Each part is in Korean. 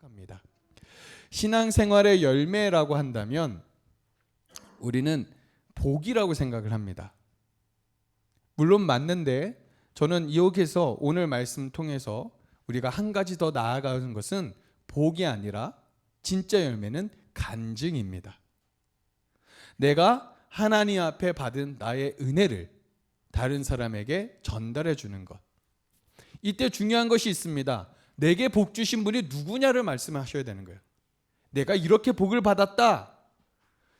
합니다. 신앙생활의 열매라고 한다면 우리는 복이라고 생각을 합니다. 물론 맞는데 저는 여기서 오늘 말씀 통해서 우리가 한 가지 더 나아가는 것은 복이 아니라 진짜 열매는 간증입니다. 내가 하나님 앞에 받은 나의 은혜를 다른 사람에게 전달해 주는 것. 이때 중요한 것이 있습니다. 내게 복 주신 분이 누구냐를 말씀하셔야 되는 거예요. 내가 이렇게 복을 받았다.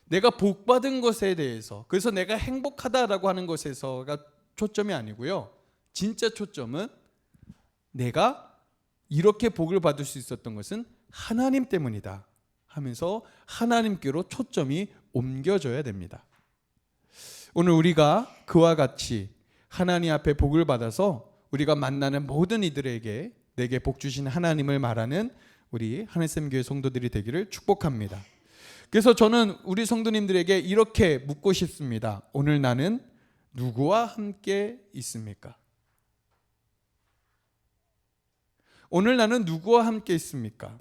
내가 복 받은 것에 대해서, 그래서 내가 행복하다라고 하는 것에서가 초점이 아니고요. 진짜 초점은 내가 이렇게 복을 받을 수 있었던 것은 하나님 때문이다 하면서 하나님께로 초점이 옮겨져야 됩니다. 오늘 우리가 그와 같이 하나님 앞에 복을 받아서 우리가 만나는 모든 이들에게 내게 복 주신 하나님을 말하는 우리 하늘샘교회 성도들이 되기를 축복합니다. 그래서 저는 우리 성도님들에게 이렇게 묻고 싶습니다. 오늘 나는 누구와 함께 있습니까? 오늘 나는 누구와 함께 있습니까?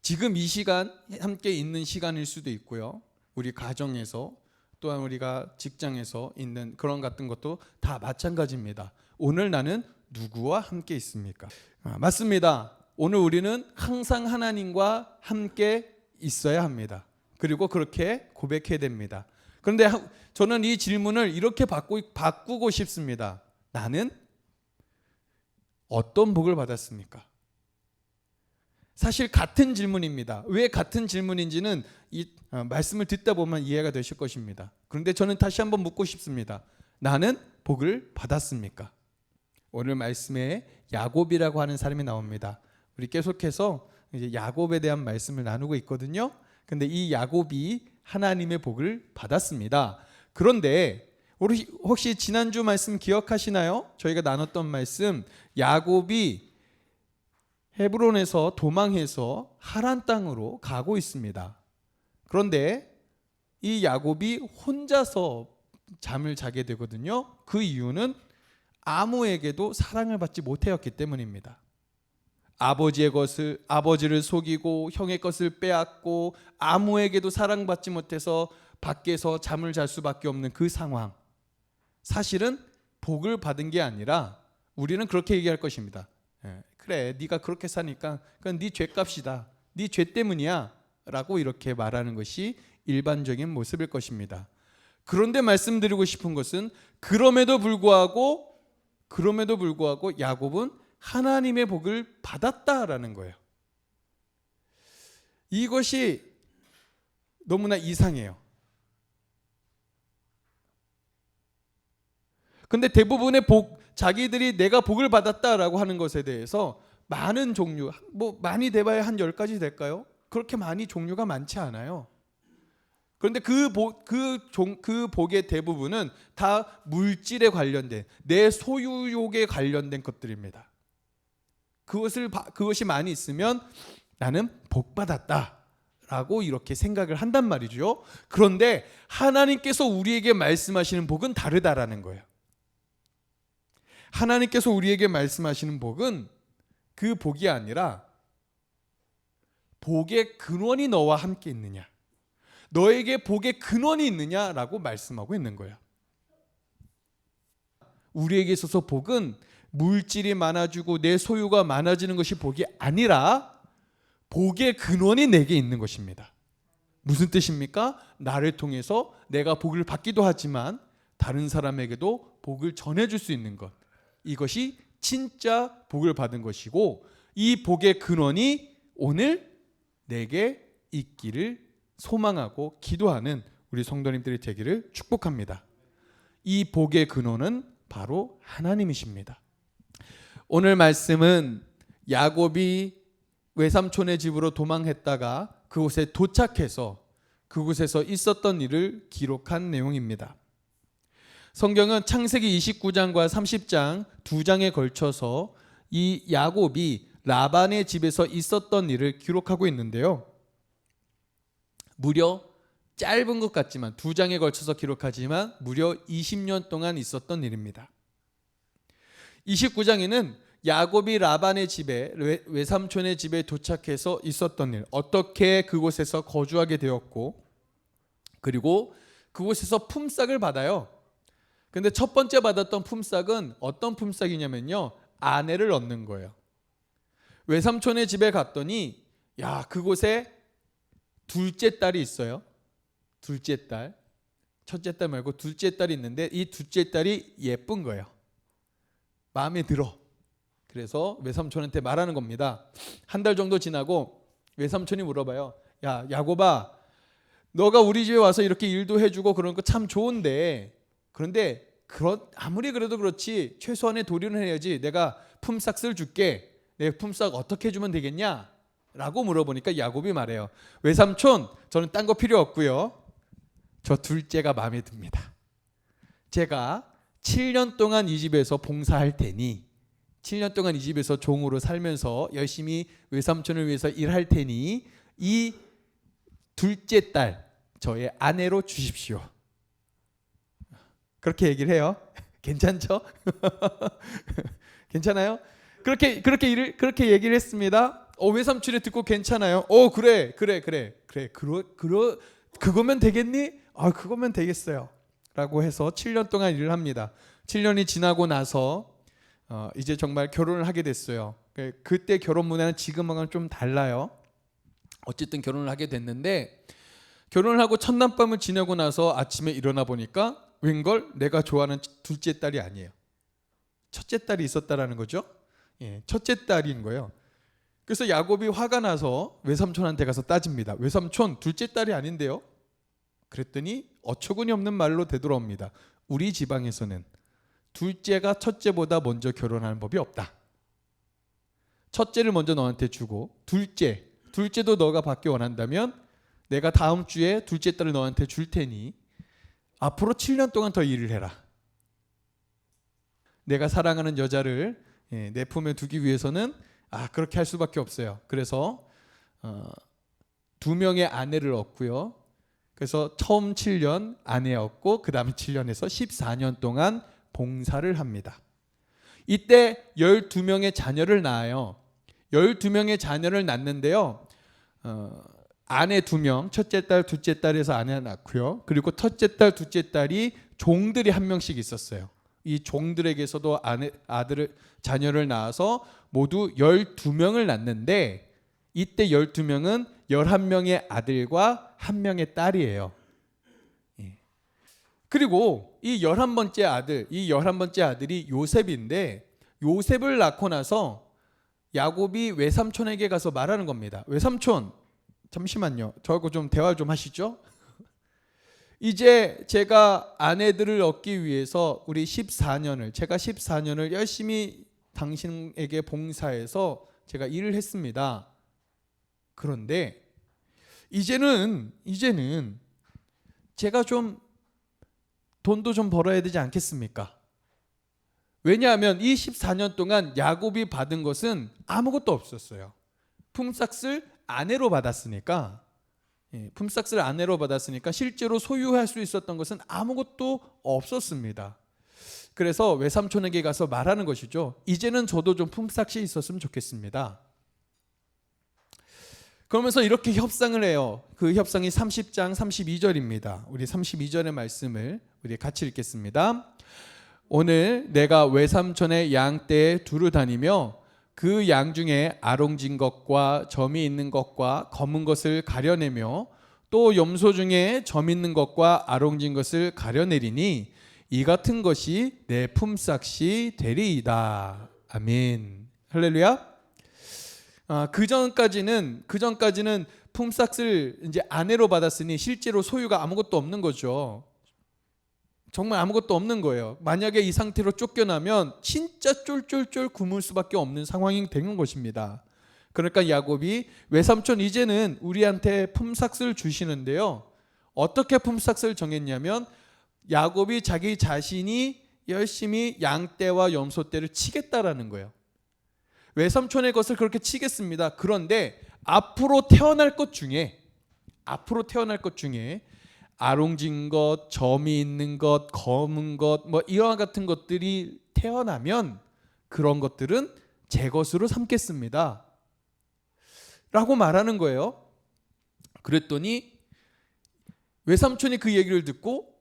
지금 이 시간 함께 있는 시간일 수도 있고요. 우리 가정에서 또한 우리가 직장에서 있는 그런 같은 것도 다 마찬가지입니다. 오늘 나는 누구와 함께 있습니까? 맞습니다. 오늘 우리는 항상 하나님과 함께 있어야 합니다. 그리고 그렇게 고백해야 됩니다. 그런데 저는 이 질문을 이렇게 바꾸고 싶습니다. 나는 어떤 복을 받았습니까? 사실 같은 질문입니다. 왜 같은 질문인지는 이 말씀을 듣다 보면 이해가 되실 것입니다. 그런데 저는 다시 한번 묻고 싶습니다. 나는 복을 받았습니까? 오늘 말씀에 야곱이라고 하는 사람이 나옵니다. 우리 계속해서 이제 야곱에 대한 말씀을 나누고 있거든요. 근데 이 야곱이 하나님의 복을 받았습니다. 그런데 우리 혹시 지난주 말씀 기억하시나요? 저희가 나눴던 말씀, 야곱이 헤브론에서 도망해서 하란 땅으로 가고 있습니다. 그런데 이 야곱이 혼자서 잠을 자게 되거든요. 그 이유는 아무에게도 사랑을 받지 못하였기 때문입니다. 아버지를 속이고 형의 것을 빼앗고 아무에게도 사랑받지 못해서 밖에서 잠을 잘 수밖에 없는 그 상황. 사실은 복을 받은 게 아니라 우리는 그렇게 얘기할 것입니다. 그래, 네가 그렇게 사니까 그건 네 죄값이다. 네 죄 때문이야 라고 이렇게 말하는 것이 일반적인 모습일 것입니다. 그런데 말씀드리고 싶은 것은 그럼에도 불구하고 야곱은 하나님의 복을 받았다라는 거예요. 이것이 너무나 이상해요. 근데 대부분의 자기들이 내가 복을 받았다라고 하는 것에 대해서 많은 종류, 많이 돼봐야 한 10가지 될까요? 그렇게 많이 종류가 많지 않아요. 그런데 그 복의 대부분은 다 물질에 관련된, 내 소유욕에 관련된 것들입니다. 그것이 많이 있으면 나는 복 받았다라고 이렇게 생각을 한단 말이죠. 그런데 하나님께서 우리에게 말씀하시는 복은 다르다라는 거예요. 하나님께서 우리에게 말씀하시는 복은 그 복이 아니라 복의 근원이 너와 함께 있느냐, 너에게 복의 근원이 있느냐라고 말씀하고 있는 거예요. 우리에게 있어서 복은 물질이 많아지고 내 소유가 많아지는 것이 복이 아니라 복의 근원이 내게 있는 것입니다. 무슨 뜻입니까? 나를 통해서 내가 복을 받기도 하지만 다른 사람에게도 복을 전해줄 수 있는 것. 이것이 진짜 복을 받은 것이고, 이 복의 근원이 오늘 내게 있기를 소망하고 기도하는 우리 성도님들이 되기를 축복합니다. 이 복의 근원은 바로 하나님이십니다. 오늘 말씀은 야곱이 외삼촌의 집으로 도망했다가 그곳에 도착해서 그곳에서 있었던 일을 기록한 내용입니다. 성경은 창세기 29장과 30장 두 장에 걸쳐서 이 야곱이 라반의 집에서 있었던 일을 기록하고 있는데요. 무려 짧은 것 같지만 두 장에 걸쳐서 기록하지만 무려 20년 동안 있었던 일입니다. 29장에는 야곱이 라반의 집에 외삼촌의 집에 도착해서 있었던 일, 어떻게 그곳에서 거주하게 되었고, 그리고 그곳에서 품삯을 받아요. 근데 첫 번째 받았던 품삯은 어떤 품삯이냐면요, 아내를 얻는 거예요. 외삼촌의 집에 갔더니 그곳에 둘째 딸이 있어요. 둘째 딸, 첫째 딸 말고 둘째 딸이 있는데 이 둘째 딸이 예쁜 거예요. 마음에 들어. 그래서 외삼촌한테 말하는 겁니다. 한 달 정도 지나고 외삼촌이 물어봐요. 야, 야곱아, 너가 우리 집에 와서 이렇게 일도 해주고 그런 거 참 좋은데, 그런데 아무리 그래도 그렇지 최소한의 도리는 해야지. 내가 품삯을 줄게. 내 품삯 어떻게 해주면 되겠냐? 라고 물어보니까 야곱이 말해요. 외삼촌, 저는 딴 거 필요 없고요. 저 둘째가 마음에 듭니다. 제가 7년 동안 이 집에서 봉사할 테니, 7년 동안 이 집에서 종으로 살면서 열심히 외삼촌을 위해서 일할 테니 이 둘째 딸 저의 아내로 주십시오. 그렇게 얘기를 해요. 괜찮죠? 괜찮아요? 그렇게 얘기를 했습니다. 외삼촌이 듣고 괜찮아요. 그래. 그거면 되겠니? 그거면 되겠어요. 라고 해서 7년 동안 일을 합니다. 7년이 지나고 나서 이제 정말 결혼을 하게 됐어요. 그때 결혼 문화는 지금하고는 좀 달라요. 어쨌든 결혼을 하게 됐는데, 결혼을 하고 첫날밤을 지내고 나서 아침에 일어나 보니까 웬걸 내가 좋아하는 둘째 딸이 아니에요. 첫째 딸이 있었다라는 거죠. 첫째 딸인 거예요. 그래서 야곱이 화가 나서 외삼촌한테 가서 따집니다. 외삼촌, 둘째 딸이 아닌데요? 그랬더니 어처구니 없는 말로 되돌아옵니다. 우리 지방에서는 둘째가 첫째보다 먼저 결혼하는 법이 없다. 첫째를 먼저 너한테 주고 둘째도 너가 받기 원한다면 내가 다음 주에 둘째 딸을 너한테 줄 테니 앞으로 7년 동안 더 일을 해라. 내가 사랑하는 여자를 내 품에 두기 위해서는 그렇게 할 수밖에 없어요. 그래서 2명의 아내를 얻고요. 그래서 처음 7년 아내 얻고 그 다음 7년에서 14년 동안 봉사를 합니다. 이때 12명의 자녀를 낳아요. 12명의 자녀를 낳는데요. 아내 2명, 첫째 딸, 둘째 딸에서 아내 낳고요. 그리고 첫째 딸, 둘째 딸이 종들이 한 명씩 있었어요. 이 종들에게서도 자녀를 낳아서 모두 12명을 낳는데, 이때 12명은 11명의 아들과 1명의 딸이에요. 그리고 이 11번째 아들이 요셉인데, 요셉을 낳고 나서 야곱이 외삼촌에게 가서 말하는 겁니다. 외삼촌, 잠시만요. 저하고 좀 대화 좀 하시죠. 이제 제가 아내들을 얻기 위해서 제가 14년을 열심히 당신에게 봉사해서 제가 일을 했습니다. 그런데 이제는 제가 좀 돈도 좀 벌어야 되지 않겠습니까? 왜냐하면 이 14년 동안 야곱이 받은 것은 아무것도 없었어요. 품삯을 아내로 받았으니까 실제로 소유할 수 있었던 것은 아무것도 없었습니다. 그래서 외삼촌에게 가서 말하는 것이죠. 이제는 저도 좀 품삯이 있었으면 좋겠습니다. 그러면서 이렇게 협상을 해요. 그 협상이 30장 32절입니다. 우리 32절의 말씀을 우리 같이 읽겠습니다. 오늘 내가 외삼촌의 양떼에 두루 다니며 그 양 중에 아롱진 것과 점이 있는 것과 검은 것을 가려내며 또 염소 중에 점 있는 것과 아롱진 것을 가려내리니 이 같은 것이 내 품삯이 되리이다. 아멘. 할렐루야. 그 전까지는 품삯을 이제 아내로 받았으니 실제로 소유가 아무것도 없는 거죠. 정말 아무것도 없는 거예요. 만약에 이 상태로 쫓겨나면 진짜 쫄쫄쫄 굶을 수밖에 없는 상황이 되는 것입니다. 그러니까 야곱이 외삼촌 이제는 우리한테 품삯을 주시는데요. 어떻게 품삯을 정했냐면 야곱이 자기 자신이 열심히 양떼와 염소떼를 치겠다라는 거예요. 외삼촌의 것을 그렇게 치겠습니다. 그런데 앞으로 태어날 것 중에 아롱진 것, 점이 있는 것, 검은 것, 이와 같은 것들이 태어나면 그런 것들은 제 것으로 삼겠습니다 라고 말하는 거예요. 그랬더니 외삼촌이 그 얘기를 듣고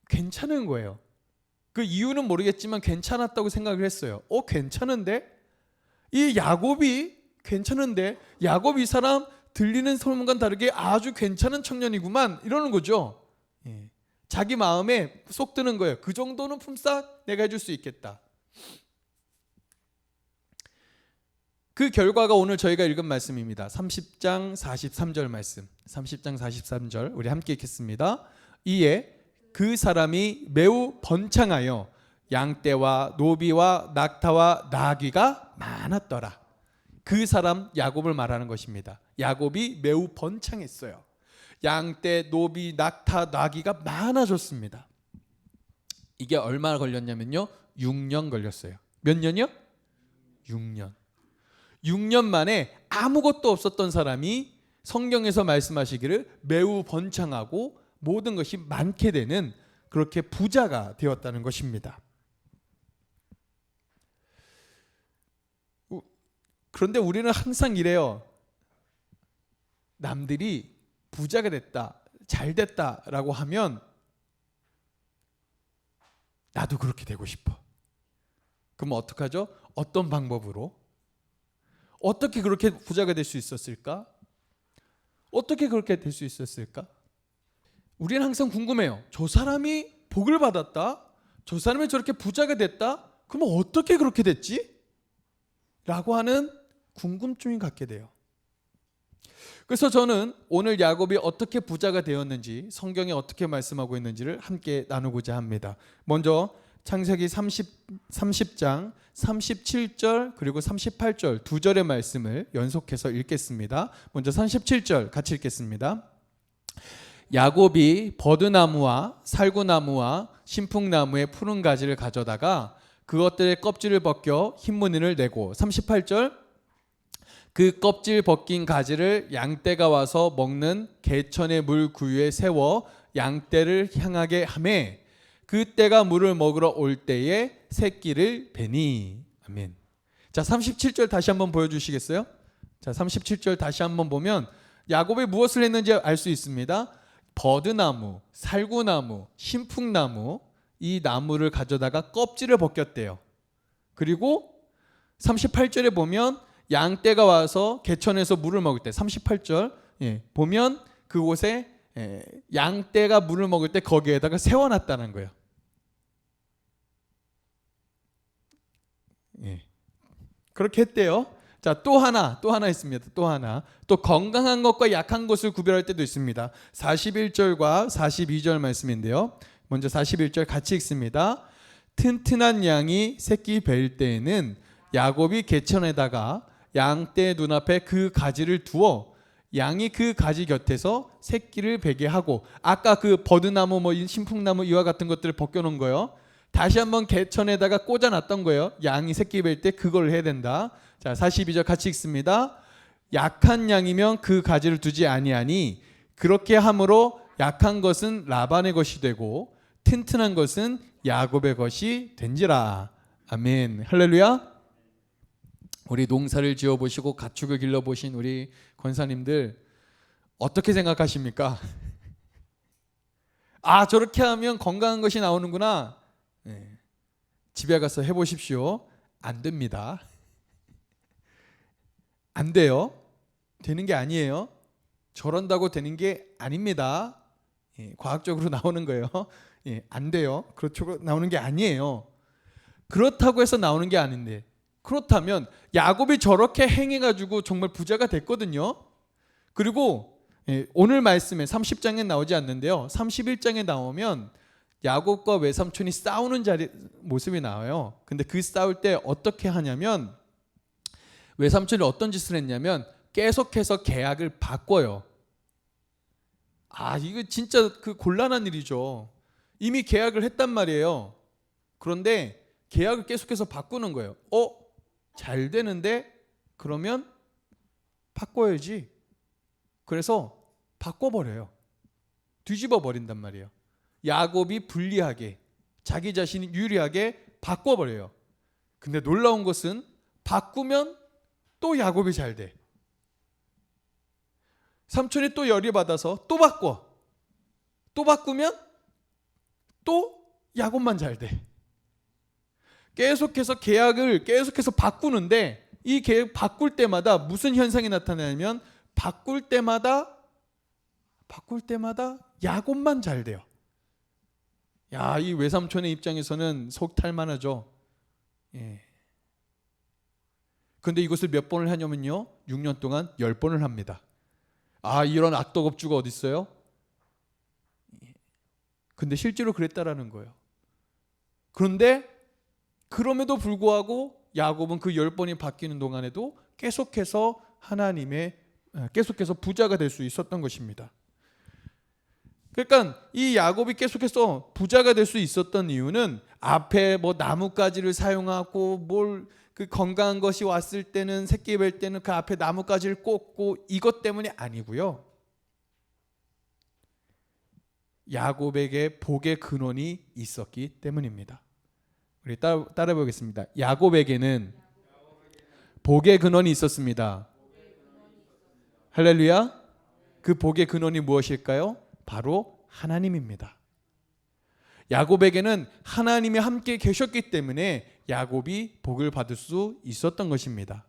괜찮은 거예요. 그 이유는 모르겠지만 괜찮았다고 생각을 했어요. 괜찮은데? 이 야곱이 괜찮은데? 야곱 이 사람 들리는 소문과는 다르게 아주 괜찮은 청년이구만 이러는 거죠. 자기 마음에 쏙 드는 거예요. 그 정도는 품삯 내가 해줄 수 있겠다. 그 결과가 오늘 저희가 읽은 말씀입니다. 30장 43절 말씀. 30장 43절 우리 함께 읽겠습니다. 이에 그 사람이 매우 번창하여 양떼와 노비와 낙타와 나귀가 많았더라. 그 사람 야곱을 말하는 것입니다. 야곱이 매우 번창했어요. 양떼, 노비, 낙타, 나귀가 많아졌습니다. 이게 얼마나 걸렸냐면요 6년 걸렸어요. 몇 년이요? 6년. 6년 만에 아무것도 없었던 사람이 성경에서 말씀하시기를 매우 번창하고 모든 것이 많게 되는 그렇게 부자가 되었다는 것입니다. 그런데 우리는 항상 이래요. 남들이 부자가 됐다, 잘 됐다라고 하면 나도 그렇게 되고 싶어. 그럼 어떡하죠? 어떤 방법으로? 어떻게 그렇게 부자가 될 수 있었을까? 어떻게 그렇게 될 수 있었을까? 우리는 항상 궁금해요. 저 사람이 복을 받았다? 저 사람이 저렇게 부자가 됐다? 그러면 어떻게 그렇게 됐지? 라고 하는 궁금증이 갖게 돼요. 그래서 저는 오늘 야곱이 어떻게 부자가 되었는지 성경에 어떻게 말씀하고 있는지를 함께 나누고자 합니다. 먼저 창세기 30장 37절 그리고 38절 두 절의 말씀을 연속해서 읽겠습니다. 먼저 37절 같이 읽겠습니다. 야곱이 버드나무와 살구나무와 신풍나무의 푸른 가지를 가져다가 그것들의 껍질을 벗겨 흰 무늬를 내고 38절 그 껍질 벗긴 가지를 양떼가 와서 먹는 개천의 물 구유에 세워 양떼를 향하게 하매 그 떼가 물을 먹으러 올 때에 새끼를 베니. 아멘. 자 37절 다시 한번 보여주시겠어요? 자 37절 다시 한번 보면 야곱이 무엇을 했는지 알 수 있습니다. 버드나무, 살구나무, 신풍나무 이 나무를 가져다가 껍질을 벗겼대요. 그리고 38절에 보면 양떼가 와서 개천에서 물을 먹을 때 38절 보면 그곳에 양떼가 물을 먹을 때 거기에다가 세워놨다는 거예요. 그렇게 했대요. 자, 또 하나 있습니다. 또 건강한 것과 약한 것을 구별할 때도 있습니다. 41절과 42절 말씀인데요. 먼저 41절 같이 읽습니다. 튼튼한 양이 새끼 뵐 때에는 야곱이 개천에다가 양떼 눈앞에 그 가지를 두어 양이 그 가지 곁에서 새끼를 베게 하고 아까 그 버드나무 신풍나무 이와 같은 것들을 벗겨놓은 거예요. 다시 한번 개천에다가 꽂아놨던 거예요. 양이 새끼 뵐 때 그걸 해야 된다. 자 42절 같이 읽습니다. 약한 양이면 그 가지를 두지 아니하니 그렇게 함으로 약한 것은 라반의 것이 되고 튼튼한 것은 야곱의 것이 된지라. 아멘. 할렐루야. 우리 농사를 지어보시고 가축을 길러보신 우리 권사님들 어떻게 생각하십니까? 아 저렇게 하면 건강한 것이 나오는구나. 집에 가서 해보십시오. 안 됩니다. 안 돼요. 되는 게 아니에요. 저런다고 되는 게 아닙니다. 과학적으로 나오는 거예요. 안 돼요. 그렇죠. 나오는 게 아니에요. 그렇다고 해서 나오는 게 아닌데 그렇다면 야곱이 저렇게 행해가지고 정말 부자가 됐거든요. 그리고 오늘 말씀에 30장에 나오지 않는데요. 31장에 나오면 야곱과 외삼촌이 싸우는 모습이 나와요. 근데 그 싸울 때 어떻게 하냐면 외삼촌이 어떤 짓을 했냐면 계속해서 계약을 바꿔요. 아 이거 진짜 그 곤란한 일이죠. 이미 계약을 했단 말이에요. 그런데 계약을 계속해서 바꾸는 거예요. 잘 되는데 그러면 바꿔야지. 그래서 바꿔버려요. 뒤집어 버린단 말이에요. 야곱이 불리하게 자기 자신이 유리하게 바꿔버려요. 근데 놀라운 것은 바꾸면 또 야곱이 잘 돼. 삼촌이 또 열이 받아서 또 바꿔. 또 바꾸면 또 야곱만 잘 돼. 계속해서 계약을 계속해서 바꾸는데 이 계약 바꿀 때마다 무슨 현상이 나타나냐면 바꿀 때마다 야곱만 잘 돼요. 야, 이 외삼촌의 입장에서는 속 탈만하죠. 예. 근데 이것을 몇 번을 하냐면요, 6년 동안 10번을 합니다. 아, 이런 악덕업주가 어디 있어요? 근데 실제로 그랬다라는 거예요. 그런데 그럼에도 불구하고 야곱은 그 10번이 바뀌는 동안에도 계속해서 계속해서 부자가 될 수 있었던 것입니다. 그러니까 이 야곱이 계속해서 부자가 될 수 있었던 이유는 앞에 뭐 나뭇가지를 사용하고 그 건강한 것이 왔을 때는 새끼 뵐 때는 그 앞에 나뭇가지를 꽂고 이것 때문이 아니고요. 야곱에게 복의 근원이 있었기 때문입니다. 우리 따라 보겠습니다. 야곱에게는 복의 근원이 있었습니다. 할렐루야. 그 복의 근원이 무엇일까요? 바로 하나님입니다. 야곱에게는 하나님이 함께 계셨기 때문에 야곱이 복을 받을 수 있었던 것입니다.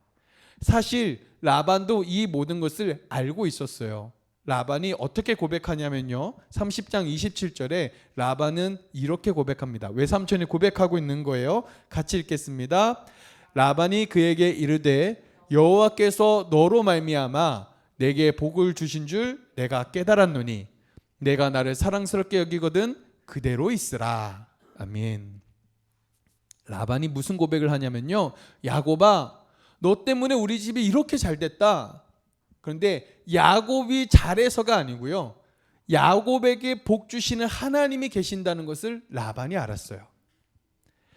사실 라반도 이 모든 것을 알고 있었어요. 라반이 어떻게 고백하냐면요, 30장 27절에 라반은 이렇게 고백합니다. 외삼촌이 고백하고 있는 거예요. 같이 읽겠습니다. 라반이 그에게 이르되 여호와께서 너로 말미암아 내게 복을 주신 줄 내가 깨달았노니 내가 나를 사랑스럽게 여기거든 그대로 있으라. 아멘. 라반이 무슨 고백을 하냐면요, 야곱아, 너 때문에 우리 집이 이렇게 잘 됐다. 그런데 야곱이 잘해서가 아니고요, 야곱에게 복 주시는 하나님이 계신다는 것을 라반이 알았어요.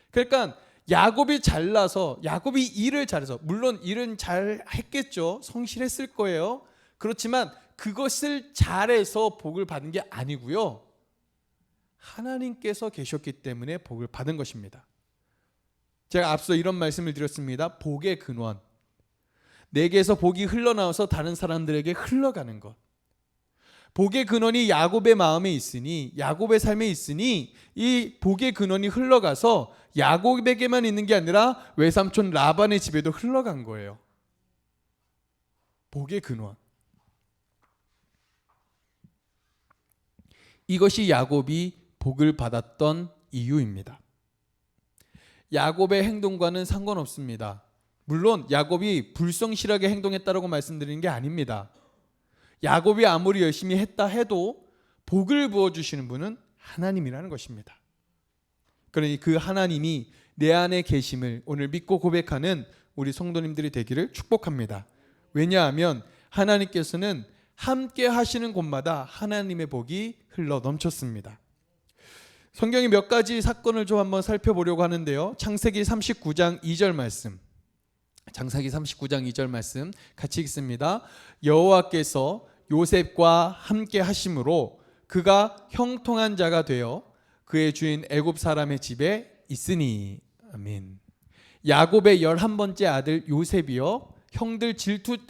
그러니까 야곱이 잘나서, 야곱이 일을 잘해서, 물론 일은 잘 했겠죠. 성실했을 거예요. 그렇지만 그것을 잘해서 복을 받은 게 아니고요, 하나님께서 계셨기 때문에 복을 받은 것입니다. 제가 앞서 이런 말씀을 드렸습니다. 복의 근원, 내게서 복이 흘러나와서 다른 사람들에게 흘러가는 것. 복의 근원이 야곱의 마음에 있으니, 야곱의 삶에 있으니 이 복의 근원이 흘러가서 야곱에게만 있는 게 아니라 외삼촌 라반의 집에도 흘러간 거예요. 복의 근원. 이것이 야곱이 복을 받았던 이유입니다. 야곱의 행동과는 상관없습니다. 물론 야곱이 불성실하게 행동했다라고 말씀드리는 게 아닙니다. 야곱이 아무리 열심히 했다 해도 복을 부어주시는 분은 하나님이라는 것입니다. 그러니 그 하나님이 내 안에 계심을 오늘 믿고 고백하는 우리 성도님들이 되기를 축복합니다. 왜냐하면 하나님께서는 함께 하시는 곳마다 하나님의 복이 흘러 넘쳤습니다. 성경의 몇 가지 사건을 좀 한번 살펴보려고 하는데요, 창세기 39장 2절 말씀, 창세기 39장 2절 말씀 같이 읽습니다. 여호와께서 요셉과 함께 하심으로 그가 형통한 자가 되어 그의 주인 애굽 사람의 집에 있으니. 아멘. 야곱의 11번째 아들 요셉이요, 형들의 질투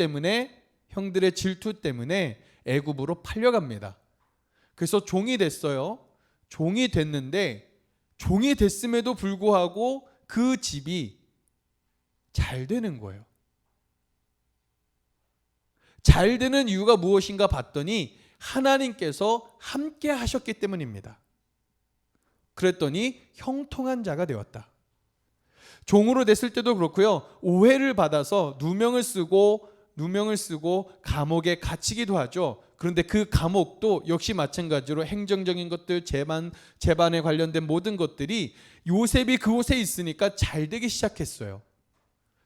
때문에 애굽으로 팔려갑니다. 그래서 종이 됐어요. 종이 됐는데, 종이 됐음에도 불구하고 그 집이 잘 되는 거예요. 잘 되는 이유가 무엇인가 봤더니 하나님께서 함께 하셨기 때문입니다. 그랬더니 형통한 자가 되었다. 종으로 됐을 때도 그렇고요, 오해를 받아서 누명을 쓰고 감옥에 갇히기도 하죠. 그런데 그 감옥도 역시 마찬가지로 행정적인 것들, 재반에 관련된 모든 것들이 요셉이 그곳에 있으니까 잘 되기 시작했어요.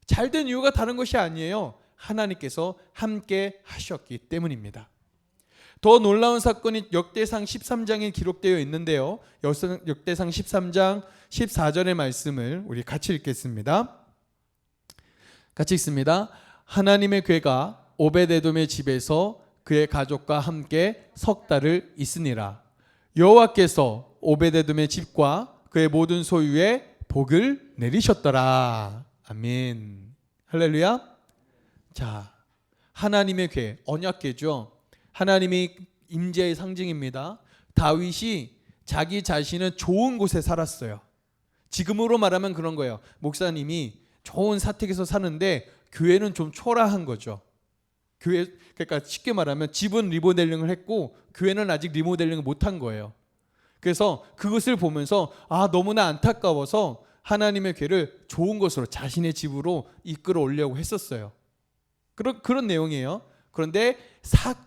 잘 된 이유가 다른 것이 아니에요. 하나님께서 함께 하셨기 때문입니다. 더 놀라운 사건이 역대상 13장에 기록되어 있는데요, 역대상 13장 14절의 말씀을 우리 같이 읽겠습니다. 같이 읽습니다. 하나님의 궤가 오벳에돔의 집에서 그의 가족과 함께 석 달을 있으니라. 여호와께서 오벳에돔의 집과 그의 모든 소유에 복을 내리셨더라. 아멘. 할렐루야. 자, 하나님의 궤, 언약궤죠. 하나님이 임재의 상징입니다. 다윗이 자기 자신은 좋은 곳에 살았어요. 지금으로 말하면 그런 거예요. 목사님이 좋은 사택에서 사는데 교회는 좀 초라한 거죠. 교회, 그러니까 쉽게 말하면 집은 리모델링을 했고 교회는 아직 리모델링을 못한 거예요. 그래서 그것을 보면서 너무나 안타까워서 하나님의 궤를 좋은 곳으로 자신의 집으로 이끌어 올려고 했었어요. 그런 내용이에요. 그런데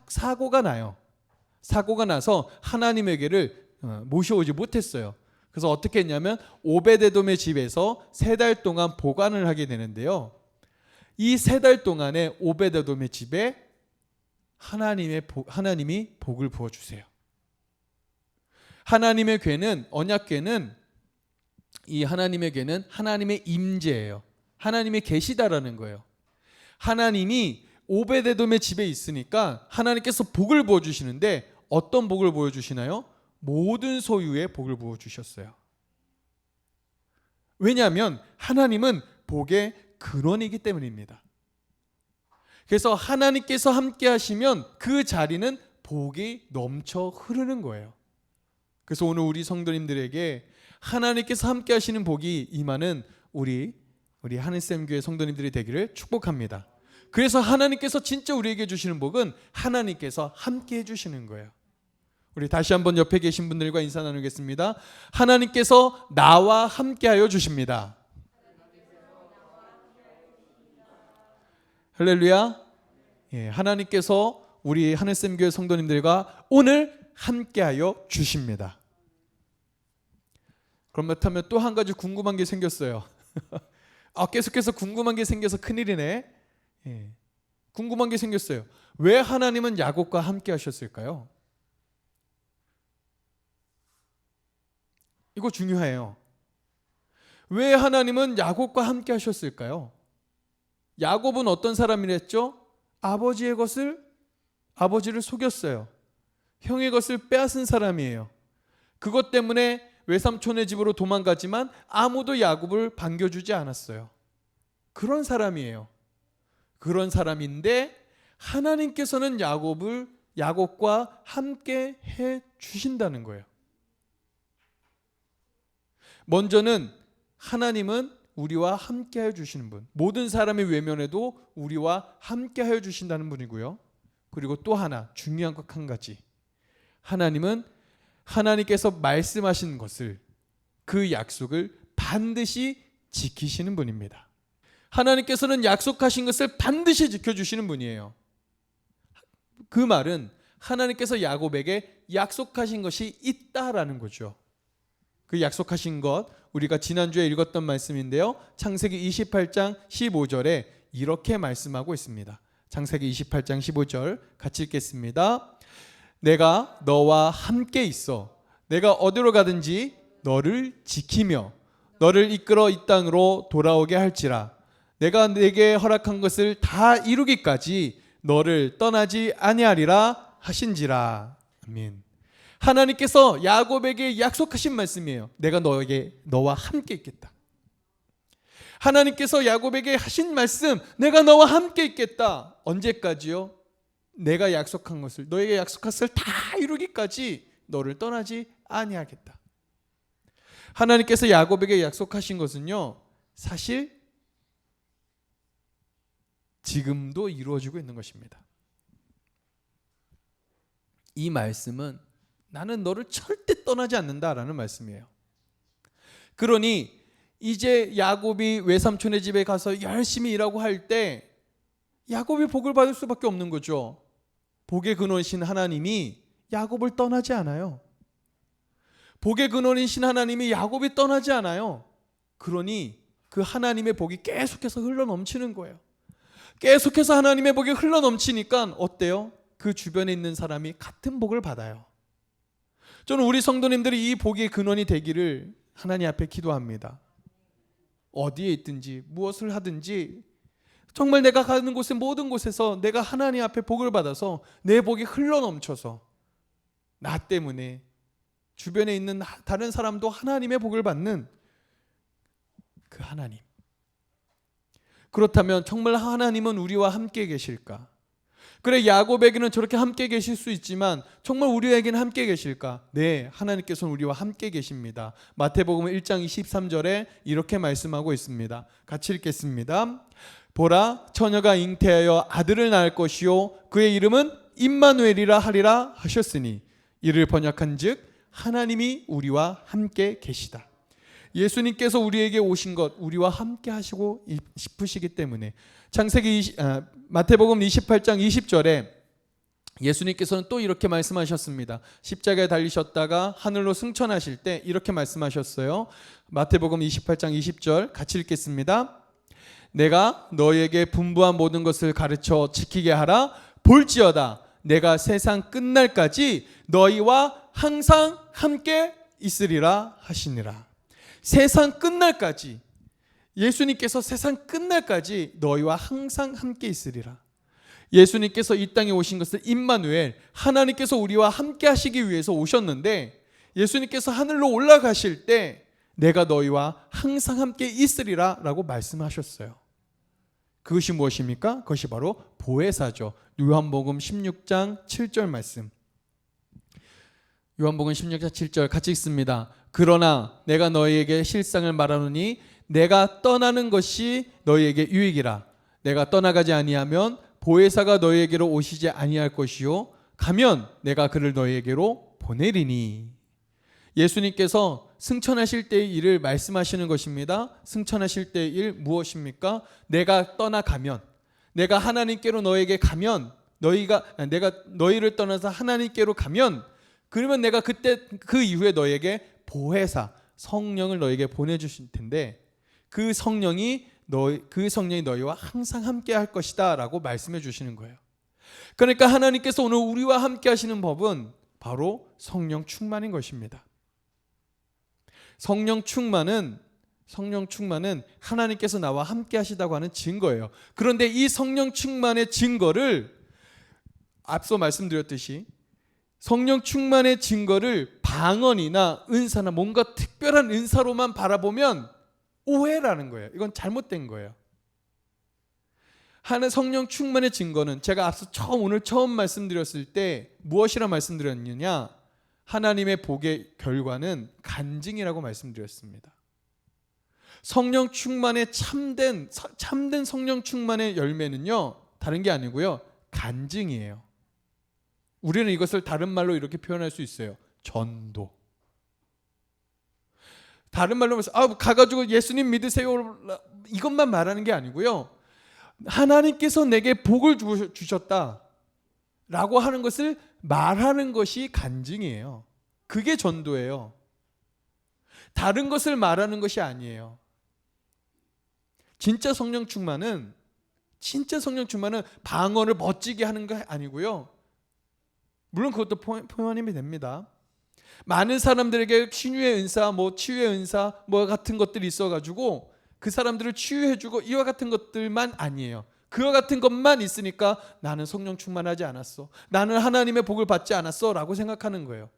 사고가 나요. 사고가 나서 하나님의 궤를 모셔오지 못했어요. 그래서 어떻게 했냐면 오베데돔의 집에서 3달 동안 보관을 하게 되는데요. 이 3달 동안에 오베데돔의 집에 하나님이 복을 부어주세요. 하나님의 궤는, 언약궤는, 이 하나님의 궤는 하나님의 임재예요. 하나님이 계시다라는 거예요. 하나님이 오베데돔의 집에 있으니까 하나님께서 복을 부어주시는데 어떤 복을 부어주시나요? 모든 소유의 복을 부어주셨어요. 왜냐하면 하나님은 복의 근원이기 때문입니다. 그래서 하나님께서 함께 하시면 그 자리는 복이 넘쳐 흐르는 거예요. 그래서 오늘 우리 성도님들에게 하나님께서 함께 하시는 복이 임하는 우리 하늘샘교회 성도님들이 되기를 축복합니다. 그래서 하나님께서 진짜 우리에게 주시는 복은 하나님께서 함께 해주시는 거예요. 우리 다시 한번 옆에 계신 분들과 인사 나누겠습니다. 하나님께서 나와 함께하여 주십니다. 할렐루야. 하나님께서 우리 하늘샘교회 성도님들과 오늘 함께하여 주십니다. 그렇다면 또 한 가지 궁금한 게 생겼어요. 계속해서 궁금한 게 생겨서 큰일이네. 궁금한 게 생겼어요. 왜 하나님은 야곱과 함께 하셨을까요? 이거 중요해요. 왜 하나님은 야곱과 함께 하셨을까요? 야곱은 어떤 사람이랬죠? 아버지를 속였어요. 형의 것을 빼앗은 사람이에요. 그것 때문에 외삼촌의 집으로 도망가지만 아무도 야곱을 반겨주지 않았어요. 그런 사람이에요. 그런 사람인데 하나님께서는 야곱과 함께 해 주신다는 거예요. 먼저는 하나님은 우리와 함께 해 주시는 분, 모든 사람의 외면에도 우리와 함께 해 주신다는 분이고요. 그리고 또 하나 중요한 것 한 가지, 하나님은 하나님께서 말씀하신 것을, 그 약속을 반드시 지키시는 분입니다. 하나님께서는 약속하신 것을 반드시 지켜주시는 분이에요. 그 말은 하나님께서 야곱에게 약속하신 것이 있다라는 거죠. 그 약속하신 것, 우리가 지난주에 읽었던 말씀인데요. 창세기 28장 15절에 이렇게 말씀하고 있습니다. 창세기 28장 15절 같이 읽겠습니다. 내가 너와 함께 있어 내가 어디로 가든지 너를 지키며 너를 이끌어 이 땅으로 돌아오게 할지라. 내가 네게 허락한 것을 다 이루기까지 너를 떠나지 아니하리라 하신지라. 아멘. 하나님께서 야곱에게 약속하신 말씀이에요. 내가 너와 함께 있겠다. 하나님께서 야곱에게 하신 말씀, 내가 너와 함께 있겠다. 언제까지요? 내가 약속한 것을, 너에게 약속한 것을 다 이루기까지 너를 떠나지 아니하겠다. 하나님께서 야곱에게 약속하신 것은요, 사실 지금도 이루어지고 있는 것입니다. 이 말씀은 나는 너를 절대 떠나지 않는다라는 말씀이에요. 그러니 이제 야곱이 외삼촌의 집에 가서 열심히 일하고 할 때 야곱이 복을 받을 수밖에 없는 거죠. 복의 근원이신 하나님이 야곱을 떠나지 않아요. 복의 근원이신 하나님이 야곱이 떠나지 않아요. 그러니 그 하나님의 복이 계속해서 흘러넘치는 거예요. 계속해서 하나님의 복이 흘러넘치니까 어때요? 그 주변에 있는 사람이 같은 복을 받아요. 저는 우리 성도님들이 이 복의 근원이 되기를 하나님 앞에 기도합니다. 어디에 있든지 무엇을 하든지 정말 내가 가는 곳에 모든 곳에서 내가 하나님 앞에 복을 받아서 내 복이 흘러넘쳐서 나 때문에 주변에 있는 다른 사람도 하나님의 복을 받는 그 하나님, 그렇다면 정말 하나님은 우리와 함께 계실까? 그래, 야곱에게는 저렇게 함께 계실 수 있지만 정말 우리에게는 함께 계실까? 네, 하나님께서는 우리와 함께 계십니다. 마태복음 1장 23절에 이렇게 말씀하고 있습니다. 같이 읽겠습니다. 보라, 처녀가 잉태하여 아들을 낳을 것이요 그의 이름은 임마누엘이라 하리라 하셨으니 이를 번역한즉 하나님이 우리와 함께 계시다. 예수님께서 우리에게 오신 것, 우리와 함께 하시고 싶으시기 때문에 마태복음 28장 20절에 예수님께서는 또 이렇게 말씀하셨습니다. 십자가에 달리셨다가 하늘로 승천하실 때 이렇게 말씀하셨어요. 마태복음 28장 20절 같이 읽겠습니다. 내가 너희에게 분부한 모든 것을 가르쳐 지키게 하라. 볼지어다 내가 세상 끝날까지 너희와 항상 함께 있으리라 하시니라. 세상 끝날까지, 예수님께서 세상 끝날까지 너희와 항상 함께 있으리라. 예수님께서 이 땅에 오신 것은 임마누엘, 하나님께서 우리와 함께 하시기 위해서 오셨는데 예수님께서 하늘로 올라가실 때 내가 너희와 항상 함께 있으리라 라고 말씀하셨어요. 그것이 무엇입니까? 그것이 바로 보혜사죠. 요한복음 16장 7절 말씀. 요한복음 16장 7절 같이 읽습니다. 그러나 내가 너희에게 실상을 말하노니 내가 떠나는 것이 너희에게 유익이라. 내가 떠나가지 아니하면 보혜사가 너희에게로 오시지 아니할 것이요 가면 내가 그를 너희에게로 보내리니. 예수님께서 승천하실 때의 일을 말씀하시는 것입니다. 승천하실 때의 일 무엇입니까? 내가 떠나가면, 내가 하나님께로 너에게 가면, 내가 너희를 떠나서 하나님께로 가면, 그러면 내가 그때 그 이후에 너에게 보혜사 성령을 너에게 보내주실 텐데 그 성령이 너희와 항상 함께 할 것이다 라고 말씀해 주시는 거예요. 그러니까 하나님께서 오늘 우리와 함께 하시는 법은 바로 성령 충만인 것입니다. 성령 충만은 하나님께서 나와 함께 하시다고 하는 증거예요. 그런데 이 성령 충만의 증거를 앞서 말씀드렸듯이 성령 충만의 증거를 방언이나 은사나 뭔가 특별한 은사로만 바라보면 오해라는 거예요. 이건 잘못된 거예요. 하나님 성령 충만의 증거는 제가 앞서 오늘 처음 말씀드렸을 때 무엇이라 말씀드렸느냐? 하나님의 복의 결과는 간증이라고 말씀드렸습니다. 성령 충만의 참된 성령 충만의 열매는요, 다른 게 아니고요, 간증이에요. 우리는 이것을 다른 말로 이렇게 표현할 수 있어요. 전도. 다른 말로 가가지고 예수님 믿으세요 이것만 말하는 게 아니고요, 하나님께서 내게 복을 주셨다 라고 하는 것을 말하는 것이 간증이에요. 그게 전도예요. 다른 것을 말하는 것이 아니에요. 진짜 성령 충만은 방언을 멋지게 하는 거 아니고요, 물론 그것도 포함이 됩니다. 많은 사람들에게 신유의 은사, 치유의 은사, 같은 것들이 있어가지고 그 사람들을 치유해주고 이와 같은 것들만 아니에요. 그와 같은 것만 있으니까 나는 성령 충만하지 않았어, 나는 하나님의 복을 받지 않았어 라고 생각하는 거예요.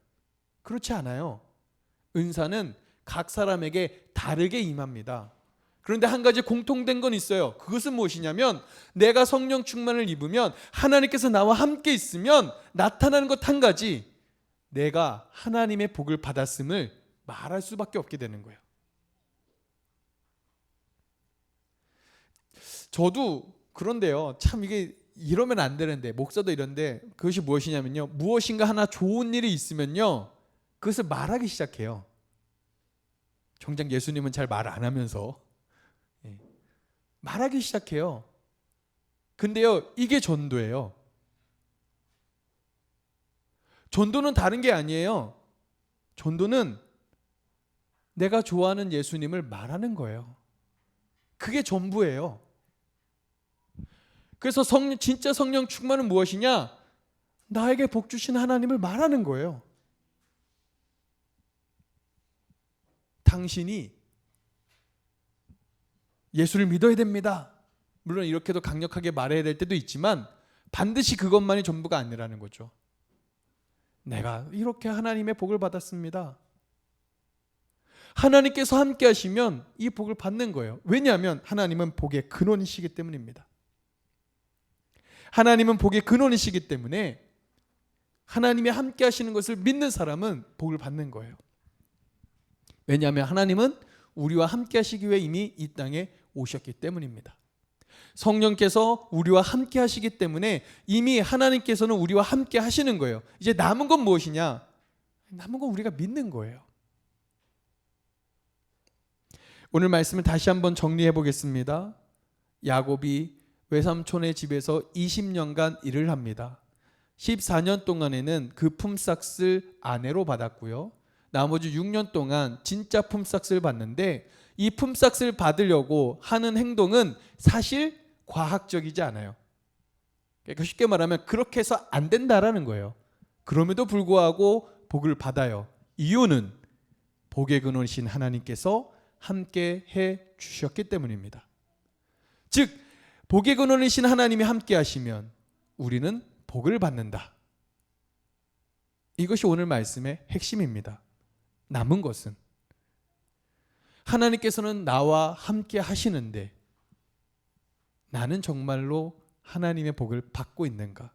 그렇지 않아요. 은사는 각 사람에게 다르게 임합니다. 그런데 한 가지 공통된 건 있어요. 그것은 무엇이냐면 내가 성령 충만을 입으면, 하나님께서 나와 함께 있으면 나타나는 것 한 가지, 내가 하나님의 복을 받았음을 말할 수밖에 없게 되는 거예요. 저도 그런데요, 참 이게 이러면 안 되는데, 목사도 이런데, 그것이 무엇이냐면요, 무엇인가 하나 좋은 일이 있으면요 그것을 말하기 시작해요. 정작 예수님은 잘 말 안 하면서 말하기 시작해요. 근데요, 이게 전도예요. 전도는 다른 게 아니에요. 전도는 내가 좋아하는 예수님을 말하는 거예요. 그게 전부예요. 그래서 진짜 성령 충만은 무엇이냐? 나에게 복 주신 하나님을 말하는 거예요. 당신이 예수를 믿어야 됩니다. 물론 이렇게도 강력하게 말해야 될 때도 있지만 반드시 그것만이 전부가 아니라는 거죠. 내가 이렇게 하나님의 복을 받았습니다. 하나님께서 함께 하시면 이 복을 받는 거예요. 왜냐하면 하나님은 복의 근원이시기 때문입니다. 하나님은 복의 근원이시기 때문에 하나님이 함께 하시는 것을 믿는 사람은 복을 받는 거예요. 왜냐하면 하나님은 우리와 함께 하시기 위해 이미 이 땅에 오셨기 때문입니다. 성령께서 우리와 함께 하시기 때문에 이미 하나님께서는 우리와 함께 하시는 거예요. 이제 남은 건 무엇이냐? 남은 건 우리가 믿는 거예요. 오늘 말씀을 다시 한번 정리해 보겠습니다. 야곱이 외삼촌의 집에서 20년간 일을 합니다. 14년 동안에는 그 품삯을 아내로 받았고요. 나머지 6년 동안 진짜 품삯을 받는데 이 품삯을 받으려고 하는 행동은 사실 과학적이지 않아요. 그러니까 쉽게 말하면 그렇게 해서 안 된다라는 거예요. 그럼에도 불구하고 복을 받아요. 이유는 복의 근원이신 하나님께서 함께 해 주셨기 때문입니다. 즉 복의 근원이신 하나님이 함께 하시면 우리는 복을 받는다. 이것이 오늘 말씀의 핵심입니다. 남은 것은 하나님께서는 나와 함께 하시는데 나는 정말로 하나님의 복을 받고 있는가?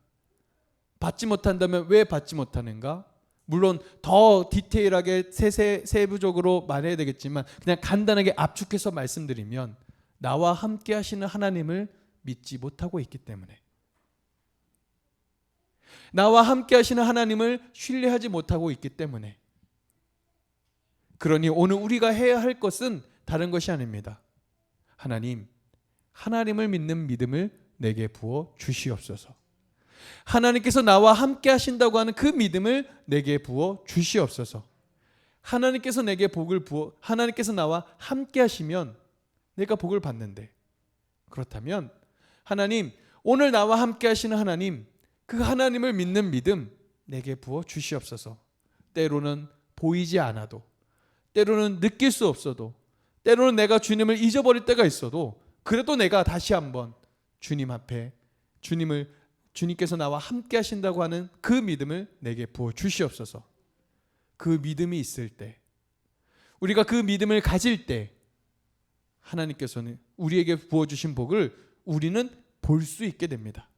받지 못한다면 왜 받지 못하는가? 물론 더 디테일하게 세부적으로 말해야 되겠지만 그냥 간단하게 압축해서 말씀드리면 나와 함께 하시는 하나님을 믿지 못하고 있기 때문에, 나와 함께 하시는 하나님을 신뢰하지 못하고 있기 때문에, 그러니 오늘 우리가 해야 할 것은 다른 것이 아닙니다. 하나님을 믿는 믿음을 내게 부어 주시옵소서. 하나님께서 나와 함께 하신다고 하는 그 믿음을 내게 부어 주시옵소서. 하나님께서 내게 복을 하나님께서 나와 함께 하시면 내가 복을 받는데, 그렇다면 하나님, 오늘 나와 함께 하시는 하나님, 그 하나님을 믿는 믿음 내게 부어 주시옵소서. 때로는 보이지 않아도, 때로는 느낄 수 없어도, 때로는 내가 주님을 잊어버릴 때가 있어도 그래도 내가 다시 한번 주님 앞에 주님께서 나와 함께 하신다고 하는 그 믿음을 내게 부어 주시옵소서. 그 믿음이 있을 때, 우리가 그 믿음을 가질 때 하나님께서는 우리에게 부어주신 복을 우리는 볼 수 있게 됩니다.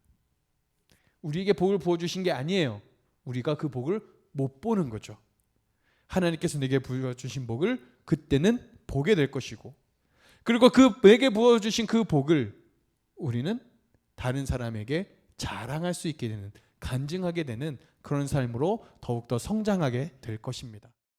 우리에게 복을 부어주신 게 아니에요. 우리가 그 복을 못 보는 거죠. 하나님께서 내게 부어주신 복을 그때는 보게 될 것이고, 그리고 내게 부어주신 그 복을 우리는 다른 사람에게 자랑할 수 있게 되는, 간증하게 되는 그런 삶으로 더욱더 성장하게 될 것입니다.